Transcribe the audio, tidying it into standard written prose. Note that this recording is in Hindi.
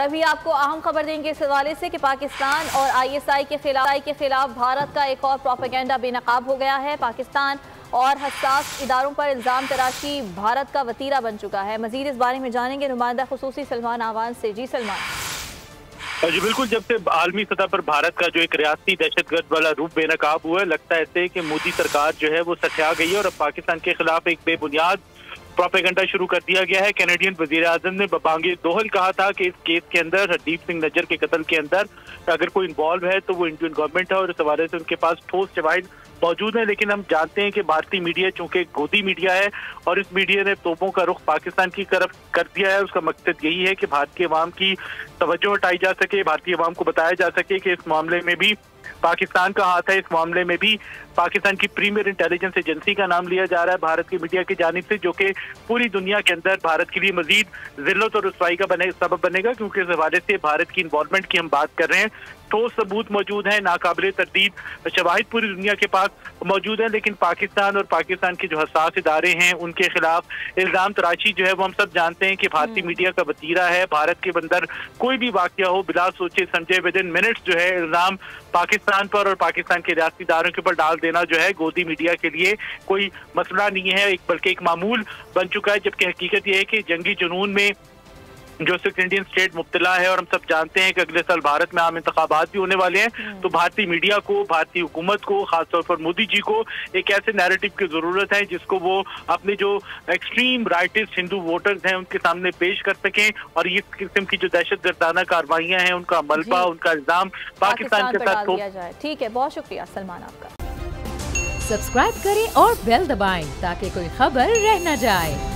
अभी आपको अहम खबर देंगे इस हवाले से कि पाकिस्तान और आईएसआई के खिलाफ भारत का एक और प्रोपेगेंडा बेनकाब हो गया है। पाकिस्तान और हसास इदारों पर इल्ज़ाम तराशी भारत का वतीरा बन चुका है। मजीद इस बारे में जानेंगे नुमाइंदा खुसूसी सलमान आवाज से। जी सलमान। जी बिल्कुल, जब से आलमी सतह पर भारत का जो एक रियासती दहशतगर्द वाला रूप बेनकाब हुआ है, लगता है ऐसे कि मोदी सरकार जो है वो सठिया गई है और अब पाकिस्तान के खिलाफ एक बेबुनियाद प्रोपेगेंडा शुरू कर दिया गया है। कैनेडियन वजीर आजम ने बबांगे दोहल कहा था कि इस केस के अंदर हरदीप सिंह नज्जर के कत्ल के अंदर अगर कोई इन्वॉल्व है तो वो इंडियन गवर्नमेंट है और इस हवाले से उनके पास ठोस शवाहिद मौजूद है। लेकिन हम जानते हैं कि भारतीय मीडिया चूंकि गोदी मीडिया है और इस मीडिया ने तोपों का रुख पाकिस्तान की तरफ कर दिया है। उसका मकसद यही है कि भारतीय अवाम की तवज्जो हटाई जा सके, भारतीय अवाम को बताया जा सके कि इस मामले में भी पाकिस्तान का हाथ है। इस मामले में भी पाकिस्तान की प्रीमियर इंटेलिजेंस एजेंसी का नाम लिया जा रहा है भारत की मीडिया की जानिब से, जो कि पूरी दुनिया के अंदर भारत के लिए मजीद जिल्लत और रुसवाई का सबब बनेगा, क्योंकि इस हवाले से भारत की इन्वॉल्वमेंट की हम बात कर रहे हैं। ठोस सबूत मौजूद है, नाकाबिले तरदीद शवाहिद पूरी दुनिया के पास मौजूद है। लेकिन पाकिस्तान और पाकिस्तान के जो हसास इदारे हैं उनके खिलाफ इल्जाम तराशी जो है वो हम सब जानते हैं कि भारतीय मीडिया का वतीरा है। भारत के अंदर कोई भी वाकया हो बिला सोचे समझे विद इन मिनट्स जो है इल्जाम पाकिस्तान पर और पाकिस्तान के रियासती इदारों के ऊपर डाल देना जो है गोदी मीडिया के लिए कोई मसला नहीं है, बल्कि एक मामूल बन चुका है। जबकि हकीकत यह है कि जंगी जुनून में जो 6 इंडियन स्टेट मुब्तला है और हम सब जानते हैं कि अगले साल भारत में आम इंतखाबात भी होने वाले हैं, तो भारतीय मीडिया को, भारतीय हुकूमत को, खासतौर पर मोदी जी को एक ऐसे नैरेटिव की जरूरत है जिसको वो अपने जो एक्सट्रीम राइटिस्ट हिंदू वोटर्स हैं उनके सामने पेश कर सकें और इस किस्म की जो दहशत गर्दाना कार्रवाइयां हैं उनका मलबा, उनका इल्जाम पाकिस्तान के साथ दिया जाए। ठीक है, बहुत शुक्रिया सलमान आपका। सब्सक्राइब करें और बेल दबाएं ताकि कोई खबर रह न जाए।